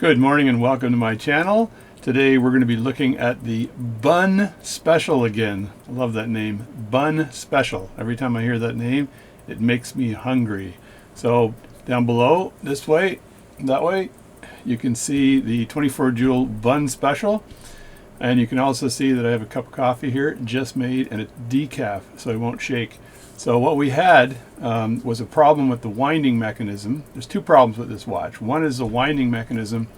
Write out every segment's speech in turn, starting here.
Good morning and welcome to my channel. Today we're going to be looking at the Bunn Special again. I love that name, Bunn Special. Every time I hear that name, it makes me hungry. So down below, this way, that way, you can see the 24 joule Bunn Special. And you can also see that I have a cup of coffee here, just made, and it's decaf, so it won't shake. So what we had was a problem with the winding mechanism. There's two problems with this watch. One is the winding mechanism,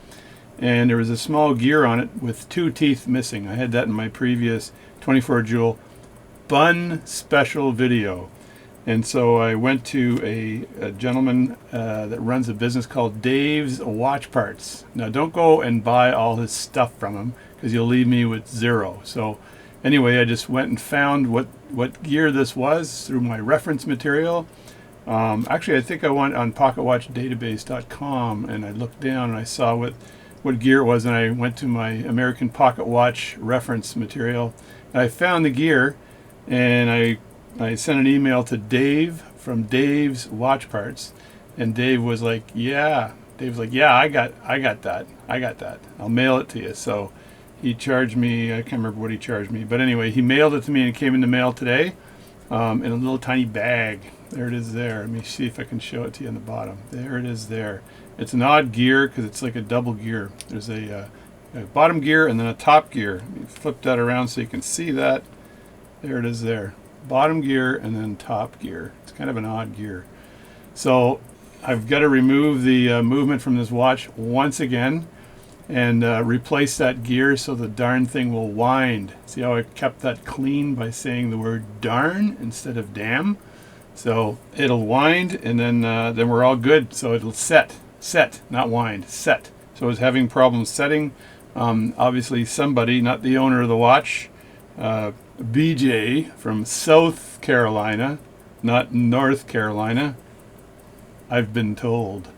and there was a small gear on it with two teeth missing. I had that in my previous 24 joule Bunn Special video. And so I went to a gentleman that runs a business called Dave's Watch Parts. Now don't go and buy all his stuff from him, because you'll leave me with zero. So anyway, I just went and found what gear this was through my reference material. Actually, I think I went on pocketwatchdatabase.com and I looked down and I saw what gear it was, and I went to my American Pocket Watch reference material. And I found the gear, and I sent an email to Dave from Dave's Watch Parts, and Dave was like, yeah. Dave's like, yeah, I got that. I'll mail it to you. So he charged me, I can't remember what he charged me, but anyway, he mailed it to me and it came in the mail today in a little tiny bag. There it is there. Let me see if I can show it to you on the bottom. There it is there. It's an odd gear because it's like a double gear. There's a bottom gear and then a top gear. Let me flip that around so you can see that. There it is there. Bottom gear and then top gear. It's kind of an odd gear. So I've got to remove the movement from this watch once again and replace that gear so the darn thing will wind. See how I kept that clean by saying the word darn instead of damn? So it'll wind, and then we're all good. So it'll set, not wind, set. So I was having problems setting. Obviously somebody, not the owner of the watch, BJ from South Carolina, not North Carolina, I've been told.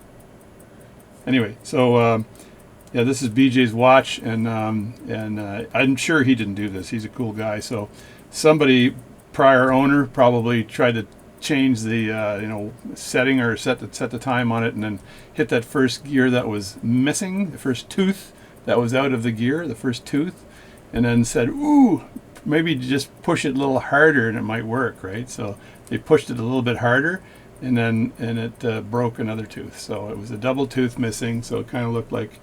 Anyway, so yeah, this is BJ's watch, and I'm sure he didn't do this. He's a cool guy. So somebody, prior owner, probably tried to change the setting or set the time on it, and then hit that first gear that was missing, the first tooth that was out of the gear, the first tooth, and then said, ooh, maybe just push it a little harder and it might work, right? So they pushed it a little bit harder, and it broke another tooth. So it was a double tooth missing. So it kind of looked like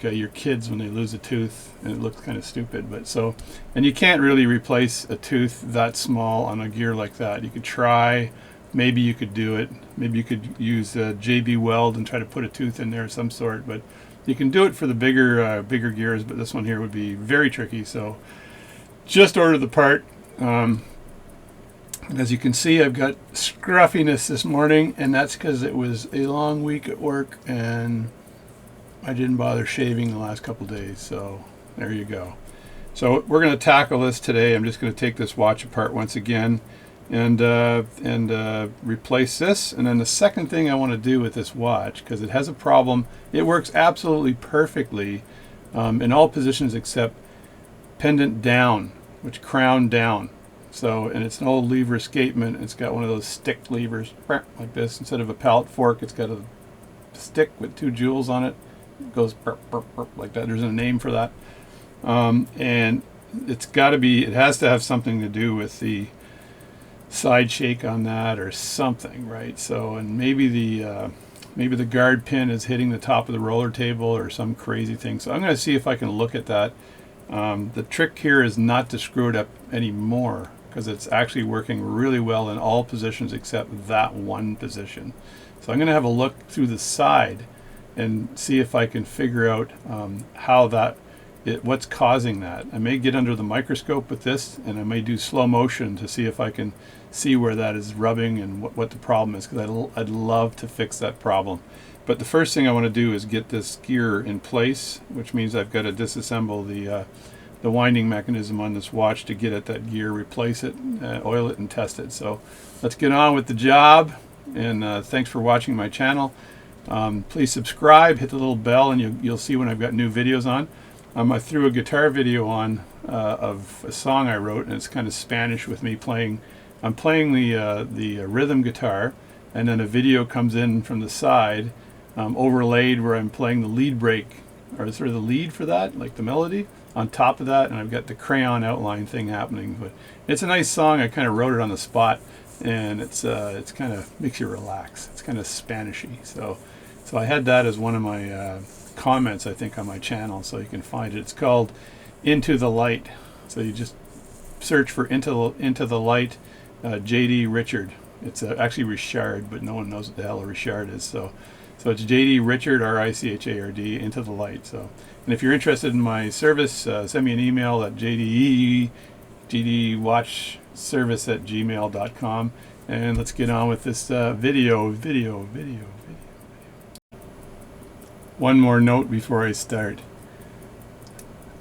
your kids when they lose a tooth, and it looks kind of stupid. But so, and you can't really replace a tooth that small on a gear like that. You could try, maybe you could do it. Maybe you could use JB Weld and try to put a tooth in there of some sort. But you can do it for the bigger gears. But this one here would be very tricky. So just ordered the part. As you can see, I've got scruffiness this morning, and that's because it was a long week at work and I didn't bother shaving the last couple days. So there you go. So we're going to tackle this today. I'm just going to take this watch apart once again and replace this. And then the second thing I want to do with this watch, because it has a problem, it works absolutely perfectly in all positions except pendant down, which crown down. So, and it's an old lever escapement. It's got one of those stick levers like this. Instead of a pallet fork, it's got a stick with two jewels on it. It goes like that. There's a name for that. And it's got to be, it has to have something to do with the side shake on that or something, right? So, and maybe the guard pin is hitting the top of the roller table or some crazy thing. So I'm going to see if I can look at that. The trick here is not to screw it up anymore, because it's actually working really well in all positions except that one position. So I'm going to have a look through the side and see if I can figure out what's causing that. I may get under the microscope with this, and I may do slow motion to see if I can see where that is rubbing and what the problem is, because I'd love to fix that problem. But the first thing I want to do is get this gear in place, which means I've got to disassemble the winding mechanism on this watch to get at that gear, replace it, oil it, and test it. So let's get on with the job, and thanks for watching my channel. Please subscribe, hit the little bell, and you'll see when I've got new videos on. I threw a guitar video on of a song I wrote, and it's kind of Spanish with me playing. I'm playing the rhythm guitar, and then a video comes in from the side overlaid where I'm playing the lead break, or sort of the lead for that, like the melody on top of that, and I've got the crayon outline thing happening. But it's a nice song. I kind of wrote it on the spot, and it's kind of makes you relax. It's kind of Spanishy. So I had that as one of my comments, I think, on my channel, so you can find it. It's called Into the Light. So you just search for Into the Light, J.D. Richard. It's actually Richard, but no one knows what the hell a Richard is. So it's J.D. Richard, R-I-C-H-A-R-D, Into the Light. So, and if you're interested in my service, send me an email at jdwatchservice@gmail.com, and let's get on with this video. One more note before I start.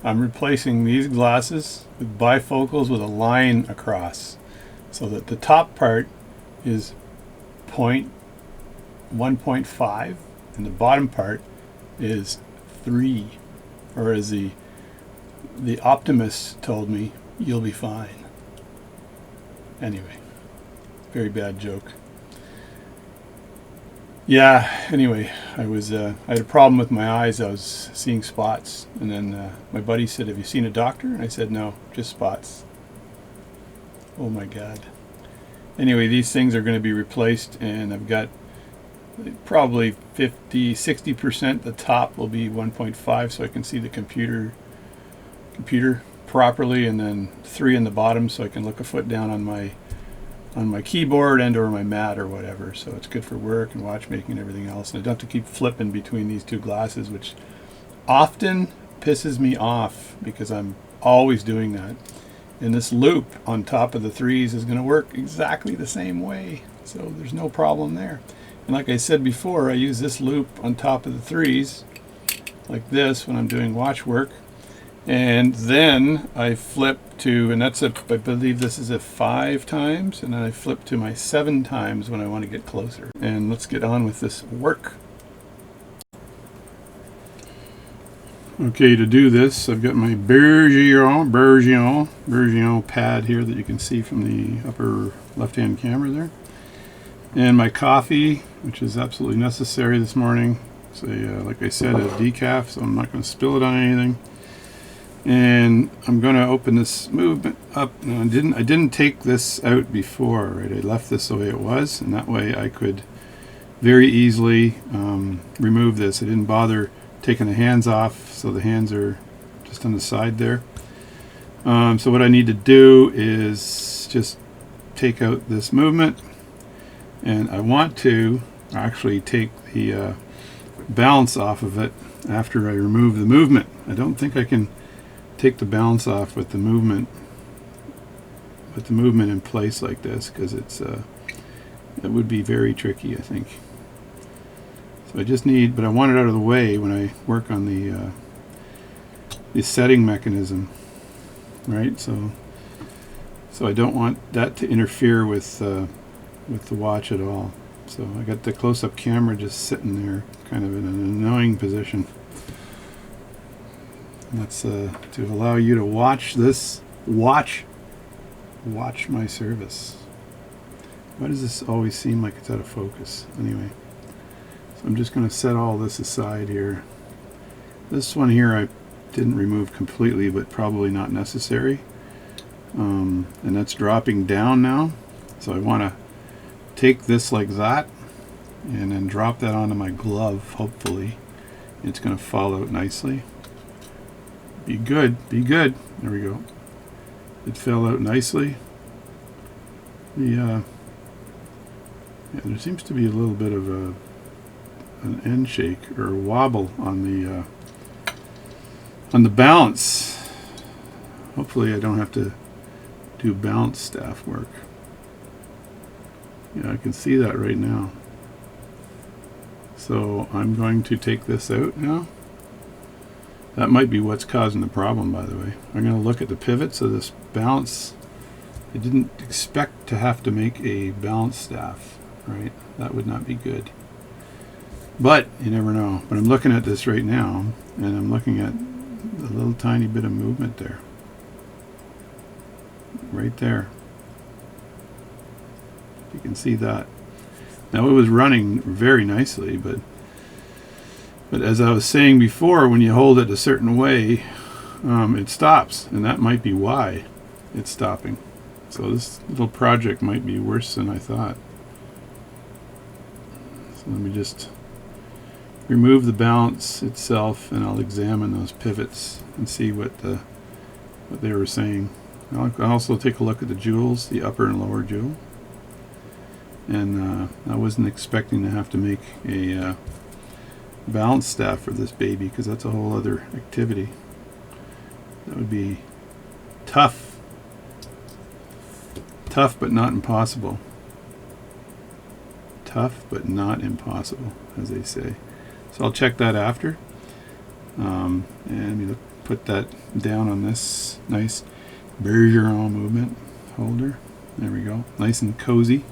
I'm replacing these glasses with bifocals with a line across, so that the top part is 1.5 and the bottom part is 3, or as the optimist told me, you'll be fine. Anyway, very bad joke. Yeah, anyway, I had a problem with my eyes. I was seeing spots, and then my buddy said, have you seen a doctor? And I said, no, just spots. Oh my God. Anyway, these things are going to be replaced, and I've got probably 60% the top will be 1.5, so I can see the computer properly, and then 3 in the bottom, so I can look a foot down on my keyboard and or my mat or whatever. So it's good for work and watchmaking and everything else, and I don't have to keep flipping between these two glasses, which often pisses me off because I'm always doing that. And this loop on top of the 3s is going to work exactly the same way, so there's no problem there. And like I said before, I use this loop on top of the 3s like this when I'm doing watch work, and then I flip to, and that's I believe this is a 5 times, and then I flip to my 7 times when I want to get closer. And let's get on with this work. Okay, to do this, I've got my Bergeron pad here that you can see from the upper left-hand camera there. And my coffee, which is absolutely necessary this morning. So like I said, a decaf, so I'm not going to spill it on anything. And I'm going to open this movement up. Now, I didn't take this out before, right? I left this the way it was, and that way I could very easily remove this. I didn't bother taking the hands off, so the hands are just on the side there. So what I need to do is just take out this movement, and I want to actually take the balance off of it after I remove the movement. I don't think I can take the balance off with the movement in place like this, because it would be very tricky, I think. So I just need, but I want it out of the way when I work on the setting mechanism, right? So I don't want that to interfere with the watch at all. So I got the close-up camera just sitting there, kind of in an annoying position. And that's to allow you to watch this, watch my service. Why does this always seem like it's out of focus? Anyway. So I'm just going to set all this aside here. This one here I didn't remove completely, but probably not necessary. And that's dropping down now. So I want to take this like that and then drop that onto my glove, hopefully. It's going to fall out nicely. Be good, be good. There we go. It fell out nicely. Yeah, there seems to be a little bit of an end shake or a wobble on the balance. Hopefully I don't have to do balance staff work. Yeah, I can see that right now. So I'm going to take this out now. That might be what's causing the problem, by the way. I'm going to look at the pivots of this balance. I didn't expect to have to make a balance staff, right? That would not be good. But you never know. But I'm looking at this right now, and I'm looking at a little tiny bit of movement there. Right there. You can see that. Now it was running very nicely, but But as I was saying before, when you hold it a certain way, it stops, and that might be why it's stopping. So this little project might be worse than I thought. So let me just remove the balance itself, and I'll examine those pivots and see what they were saying. I'll also take a look at the jewels, the upper and lower jewel. And I wasn't expecting to have to make a balance staff for this baby, because that's a whole other activity. That would be tough but not impossible. Tough but not impossible, as they say. So I'll check that after, and you put that down on this nice Bergeron movement holder. There we go, nice and cozy.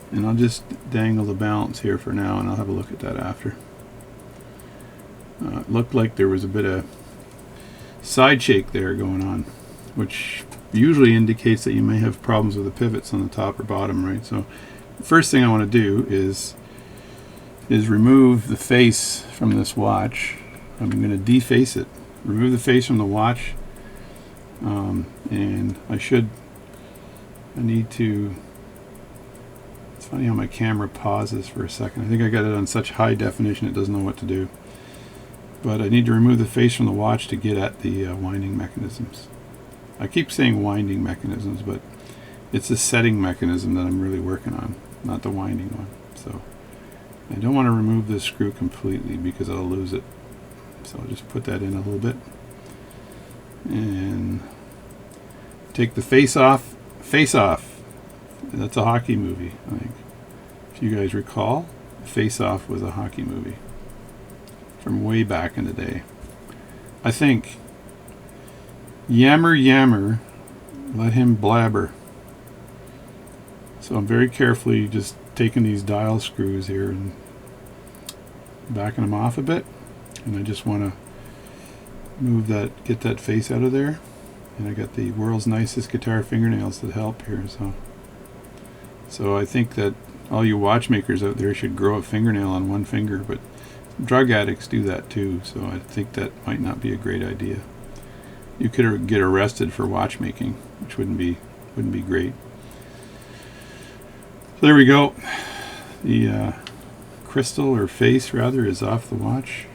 And I'll just dangle the balance here for now, and I'll have a look at that after. It looked like there was a bit of side shake there going on, which usually indicates that you may have problems with the pivots on the top or bottom, right? So the first thing I want to do is remove the face from this watch. I'm going to deface it, remove the face from the watch, and I need to. It's funny how my camera pauses for a second. I think I got it on such high definition it doesn't know what to do. But I need to remove the face from the watch to get at the winding mechanisms. I keep saying winding mechanisms, but it's the setting mechanism that I'm really working on, not the winding one. So I don't want to remove this screw completely because I'll lose it. So I'll just put that in a little bit. And take the face off. Face Off. That's a hockey movie, I think. If you guys recall, Face Off was a hockey movie from way back in the day. I think. Yammer, yammer, let him blabber. So I'm very carefully just taking these dial screws here and backing them off a bit. And I just want to move that, get that face out of there. And I got the world's nicest guitar fingernails that help here. So I think that all you watchmakers out there should grow a fingernail on one finger, but drug addicts do that too, so I think that might not be a great idea. You could get arrested for watchmaking, which wouldn't be great. So there we go. The crystal, or face rather, is off the watch.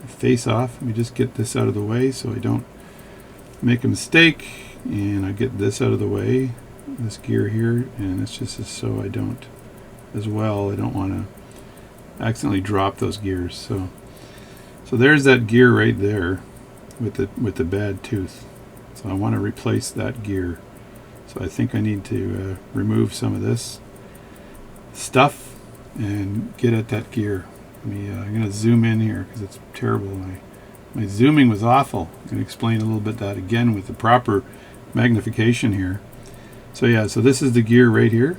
Face off. Let me just get this out of the way so I don't make a mistake, and I get this out of the way, this gear here, and it's just so I don't want to accidentally drop those gears. So there's that gear right there with the bad tooth. So I want to replace that gear. So I think I need to remove some of this stuff and get at that gear. I'm going to zoom in here because it's terrible. My zooming was awful. I'm going to explain a little bit that again with the proper magnification here. So yeah, so this is the gear right here,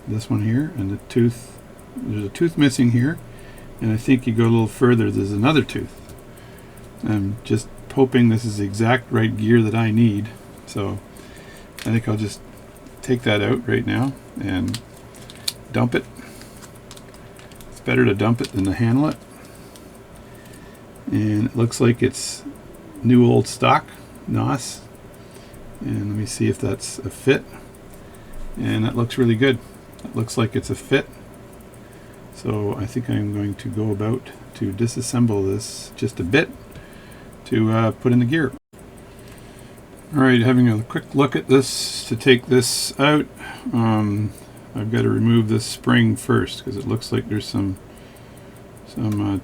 this one here, and the tooth. There's a tooth missing here, and I think you go a little further, there's another tooth. I'm just hoping this is the exact right gear that I need. So I think I'll just take that out right now and dump it. It's better to dump it than to handle it. And it looks like it's new old stock NOS. And let me see if that's a fit. And that looks really good. It looks like it's a fit. So I think I'm going to go about to disassemble this just a bit to put in the gear. Alright, having a quick look at this to take this out. I've got to remove this spring first because it looks like there's some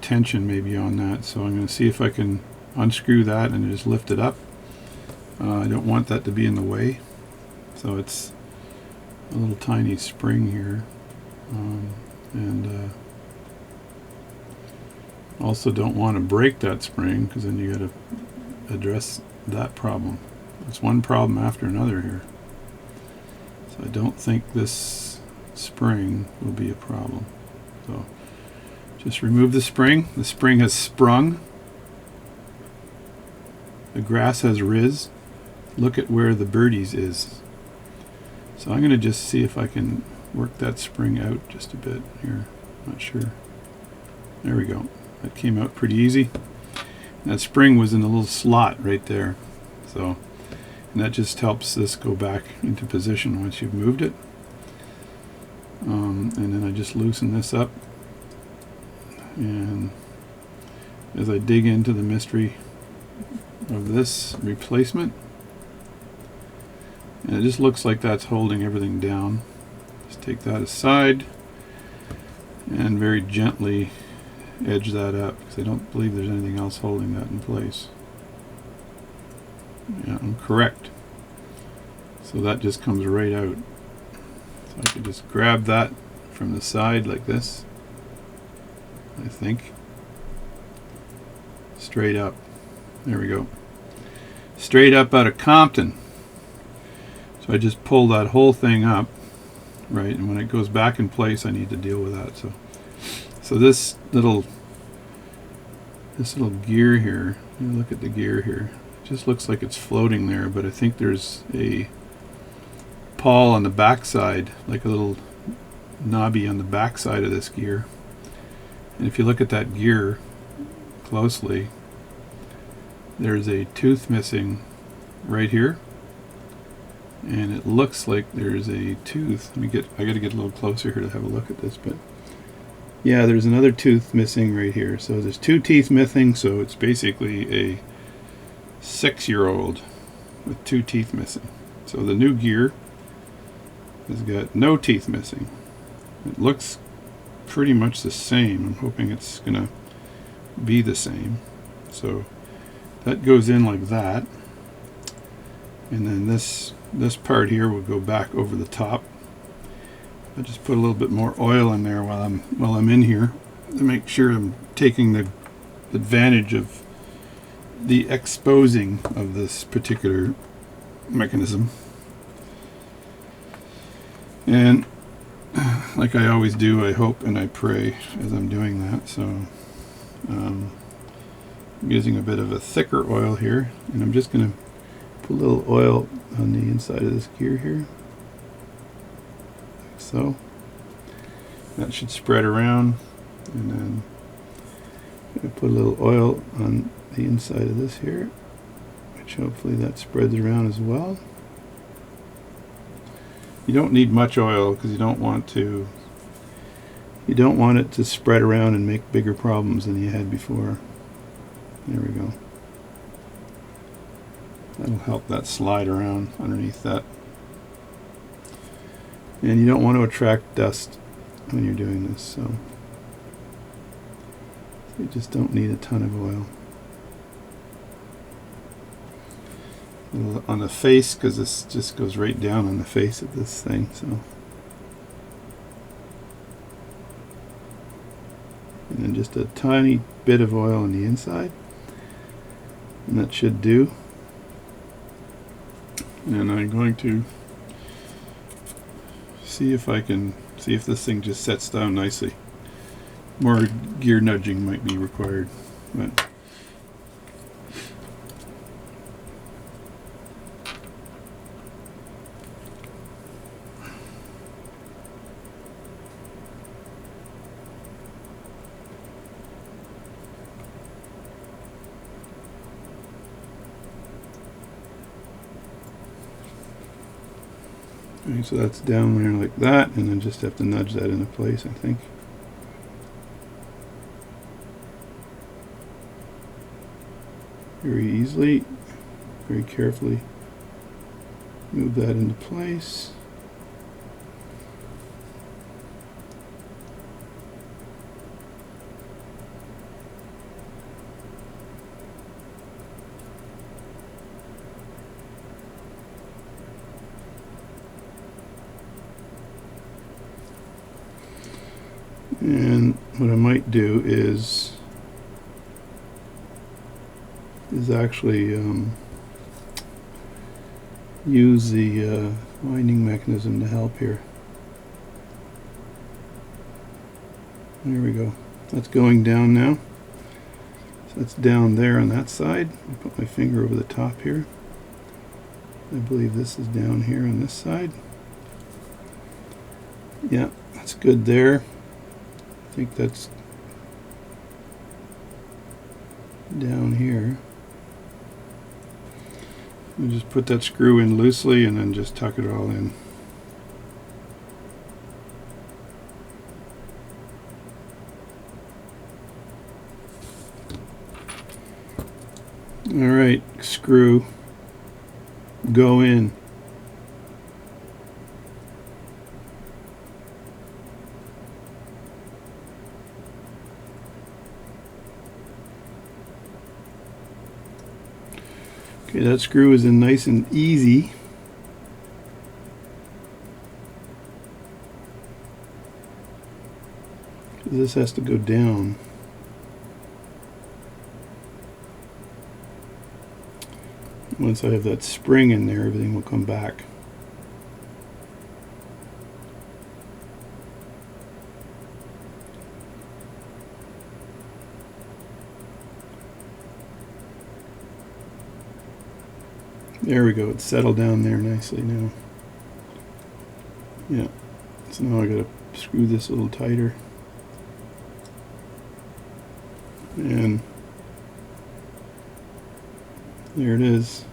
tension maybe on that. So I'm going to see if I can unscrew that and just lift it up. I don't want that to be in the way. So it's a little tiny spring here. And also don't want to break that spring because then you got to address that problem. It's one problem after another here. So I don't think this spring will be a problem. So just remove the spring. The spring has sprung. The grass has riz. Look at where the birdies is. So I'm going to just see if I can work that spring out just a bit here. Not sure. There we go. That came out pretty easy. That spring was in a little slot right there. So, and that just helps this go back into position once you've moved it. And then I just loosen this up. And as I dig into the mystery of this replacement, and it just looks like that's holding everything down. Just take that aside and very gently edge that up, because I don't believe there's anything else holding that in place. Yeah, I'm correct. So that just comes right out. So I can just grab that from the side like this, I think. Straight up. There we go. Straight up out of Compton. So I just pull that whole thing up, right, and when it goes back in place I need to deal with that. So this little gear here, you look at the gear here, it just looks like it's floating there, but I think there's a pawl on the back side, like a little knobby on the back side of this gear. And if you look at that gear closely, there's a tooth missing right here, and it looks like there's a tooth. I got to get a little closer here to have a look at this, but yeah, there's another tooth missing right here. So there's 2 teeth missing, so it's basically a 6-year-old with 2 teeth missing. So the new gear has got no teeth missing. It looks pretty much the same. I'm hoping it's gonna be the same. So that goes in like that, and then this part here will go back over the top. I just put a little bit more oil in there while I'm in here to make sure I'm taking the advantage of the exposing of this particular mechanism. And like I always do, I hope and I pray as I'm doing that. So I'm using a bit of a thicker oil here, and I'm just going to put a little oil on the inside of this gear here, like so. That should spread around, and then I'm going to put a little oil on the inside of this here, which hopefully that spreads around as well. You don't need much oil because you don't want it to spread around and make bigger problems than you had before. There we go. That'll help that slide around underneath that. And you don't want to attract dust when you're doing this, so you just don't need a ton of oil. On the face, because this just goes right down on the face of this thing, so. And then just a tiny bit of oil on the inside, and that should do. And I'm going to see if this thing just sets down nicely. More gear nudging might be required, but okay, so that's down there like that, and then just have to nudge that into place, I think. Very easily, very carefully move that into place. And what I might do is actually use the winding mechanism to help here. There we go. That's going down now. So that's down there on that side. I'll put my finger over the top here. I believe this is down here on this side. Yeah, that's good there. I think that's down here. You just put that screw in loosely and then just tuck it all in. Alright, screw, go in. Okay, that screw is in nice and easy. This has to go down. Once I have that spring in there, everything will come back. There we go, it's settled down there nicely now. Yeah, so now I gotta screw this a little tighter. And there it is.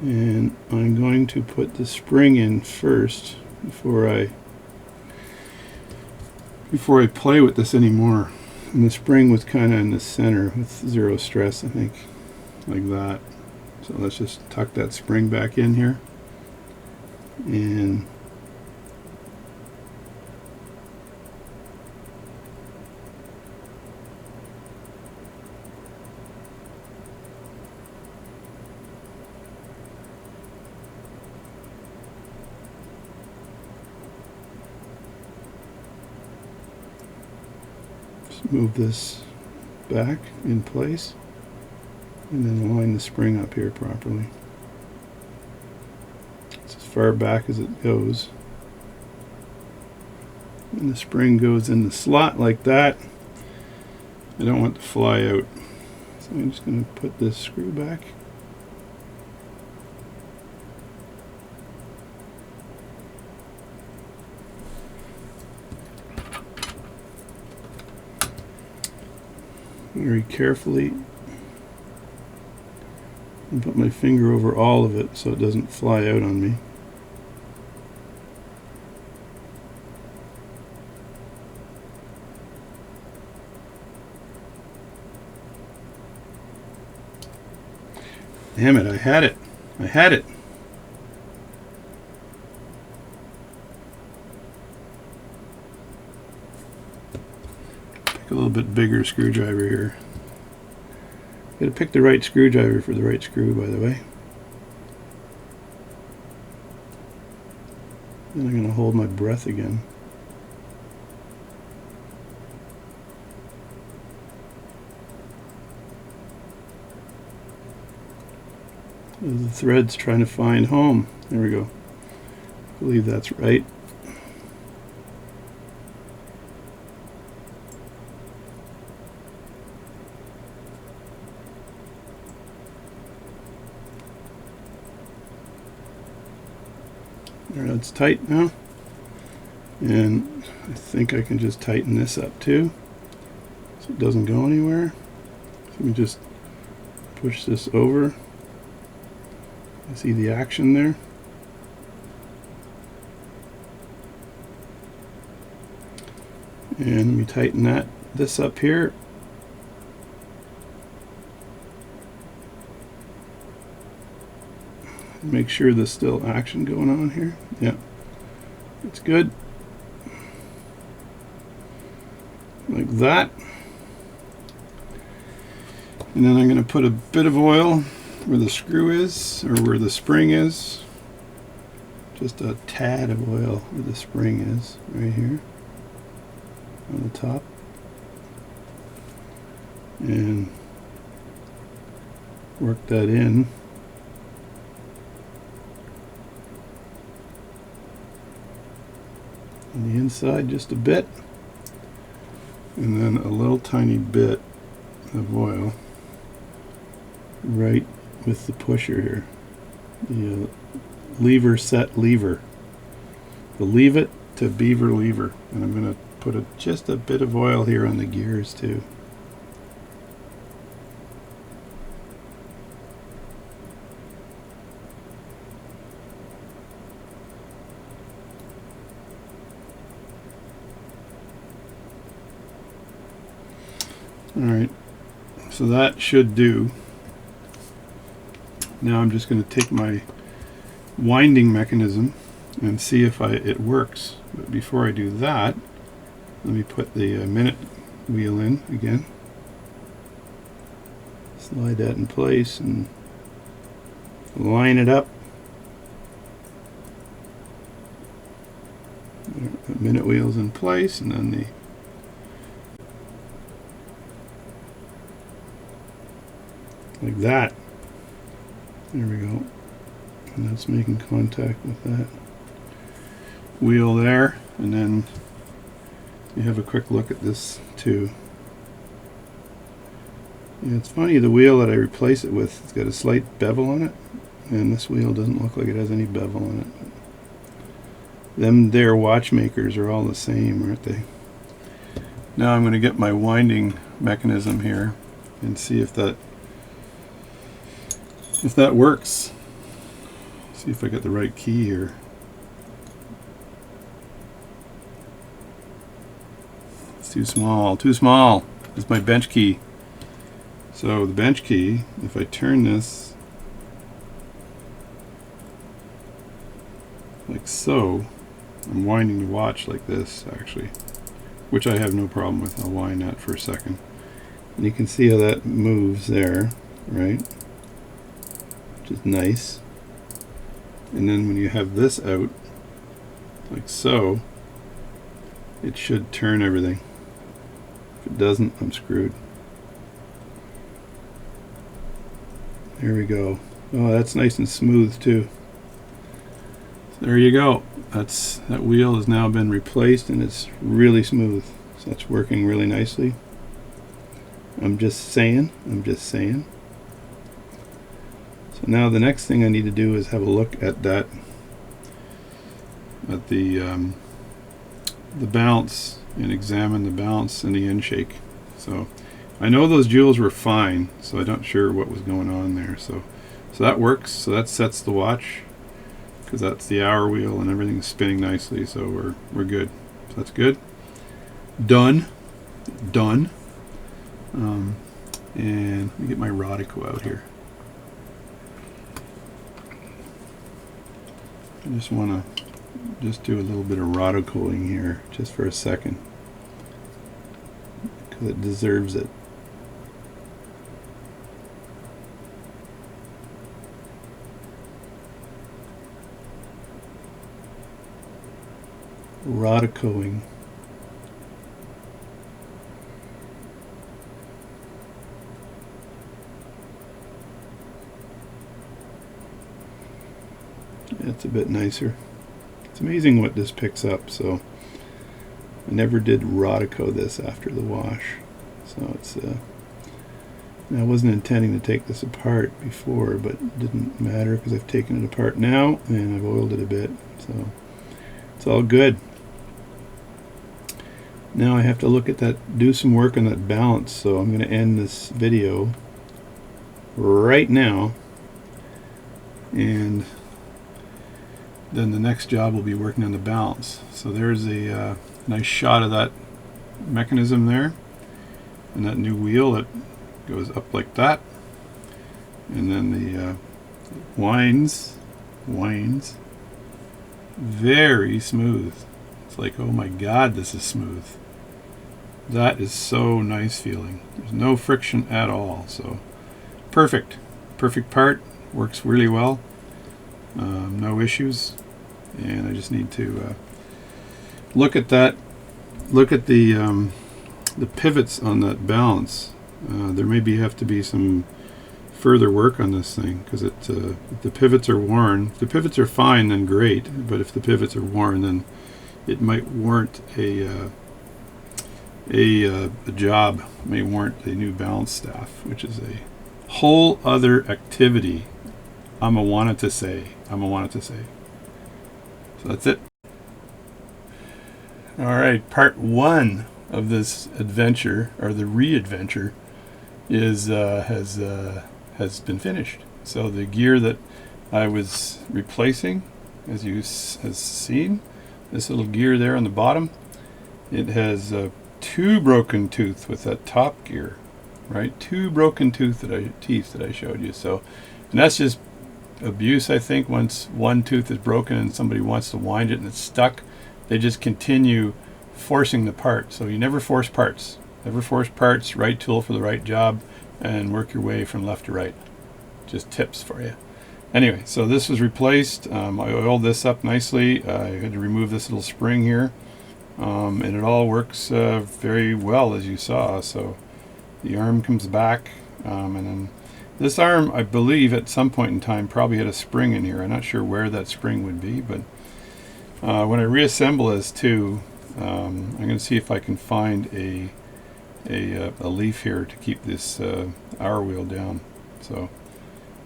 And I'm going to put the spring in first before I play with this anymore. And the spring was kind of in the center with zero stress, I think, like that. So let's just tuck that spring back in here. And just move this back in place. And then line the spring up here properly. It's as far back as it goes. And the spring goes in the slot like that. I don't want it to fly out. So I'm just going to put this screw back. Very carefully. And put my finger over all of it so it doesn't fly out on me. Damn it, I had it. I had it. Pick a little bit bigger screwdriver here. Got to pick the right screwdriver for the right screw, by the way. Then I'm going to hold my breath again. The thread's trying to find home. There we go. I believe that's right. There, that's tight now. And I think I can just tighten this up too, so it doesn't go anywhere. So let me just push this over. You see the action there? And let me tighten this up here. Make sure there's still action going on here. Yeah, it's good. Like that. And then I'm going to put a bit of oil where the screw is, or where the spring is. Just a tad of oil where the spring is, right here on the top. And work that in. On the inside just a bit, and then a little tiny bit of oil right with the pusher here, the lever set lever, the leave it to beaver lever. And I'm going to put just a bit of oil here on the gears too. Alright, so that should do. Now I'm just going to take my winding mechanism and see if it works. But before I do that, let me put the minute wheel in again. Slide that in place and line it up. The minute wheel's in place, and then like that. There we go. And that's making contact with that wheel there. And then you have a quick look at this too. Yeah, it's funny, the wheel that I replace it with, it's got a slight bevel on it, and this wheel doesn't look like it has any bevel on it. Them there watchmakers are all the same, aren't they? Now I'm going to get my winding mechanism here and see if that works. See if I get the right key here. It's too small, too small. It's my bench key. So the bench key, if I turn this like so, I'm winding the watch like this actually, which I have no problem with. I'll wind that for a second. And you can see how that moves there, right? Which is nice. And then when you have this out, like so, it should turn everything. If it doesn't, I'm screwed. There we go. Oh, that's nice and smooth too. So there you go. That wheel has now been replaced and it's really smooth. So that's working really nicely. I'm just saying. So now the next thing I need to do is have a look at that, at the balance, and examine the balance and the end shake. So I know those jewels were fine, so I'm not sure what was going on there. So that works. So that sets the watch, because that's the hour wheel and everything's spinning nicely. So we're good. So that's good. Done. And let me get my Rodico out here. I just want to do a little bit of Rodicoing here, just for a second, because it deserves it. Rodicoing. It's a bit nicer. It's amazing what this picks up. So I never did Rodico this after the wash. So it's I wasn't intending to take this apart before, but it didn't matter because I've taken it apart now and I've oiled it a bit. So it's all good. Now I have to look at that, do some work on that balance. So I'm going to end this video right now, and then the next job will be working on the balance. So there's a nice shot of that mechanism there, and that new wheel that goes up like that, and then the winds very smooth. It's like, oh my god, this is smooth. That is so nice feeling. There's no friction at all. So perfect part, works really well. No issues. And I just need to look at that. Look at the pivots on that balance. There maybe have to be some further work on this thing, because if the pivots are worn, if the pivots are fine, then great. But if the pivots are worn, then it might warrant a job, may warrant a new balance staff, which is a whole other activity. I'm a wanted to say. So that's it. All right, part one of this adventure, or the re-adventure, is has been finished. So the gear that I was replacing, as you has seen, this little gear there on the bottom, it has two broken tooth with that top gear. right? 2 broken teeth that I showed you. So, and that's just abuse, I think. Once one tooth is broken and somebody wants to wind it and it's stuck, they just continue forcing the part. So you never force parts. Never force parts. Right tool for the right job, and work your way from left to right. Just tips for you. Anyway, so this was replaced. I oiled this up nicely. I had to remove this little spring here, and it all works very well, as you saw. So the arm comes back, and then this arm, I believe, at some point in time probably had a spring in here. I'm not sure where that spring would be, but when I reassemble this too, I'm going to see if I can find a leaf here to keep this hour wheel down. So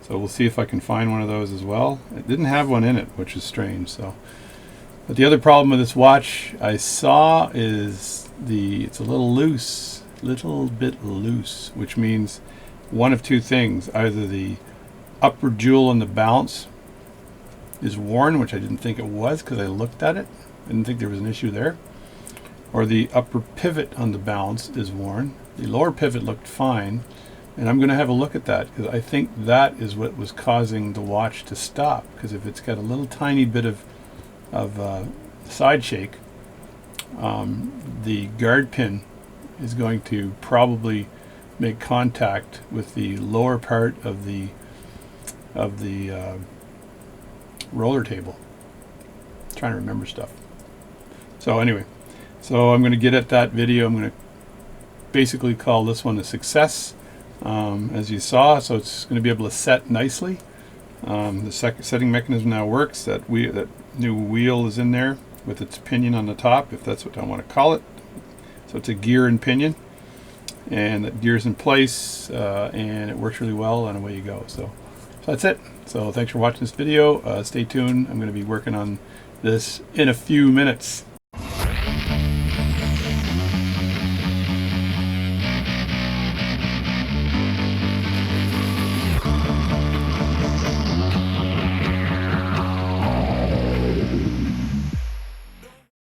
we'll see if I can find one of those as well. It didn't have one in it, which is strange. So, but the other problem with this watch I saw is it's a little bit loose, which means one of two things: either the upper jewel on the balance is worn, which I didn't think it was because I looked at it. I didn't think there was an issue there. Or the upper pivot on the balance is worn. The lower pivot looked fine, and I'm going to have a look at that because I think that is what was causing the watch to stop. Because if it's got a little tiny bit of side shake, the guard pin is going to probably make contact with the lower part of the roller table. I'm trying to remember stuff. So anyway, so I'm going to get at that video. I'm going to basically call this one a success, as you saw. So it's going to be able to set nicely. The setting mechanism now works. That new wheel is in there with its pinion on the top, if that's what I want to call it. So it's a gear and pinion, and that gear's in place, and it works really well, and away you go. So that's it. So thanks for watching this video. Stay tuned. I'm going to be working on this in a few minutes.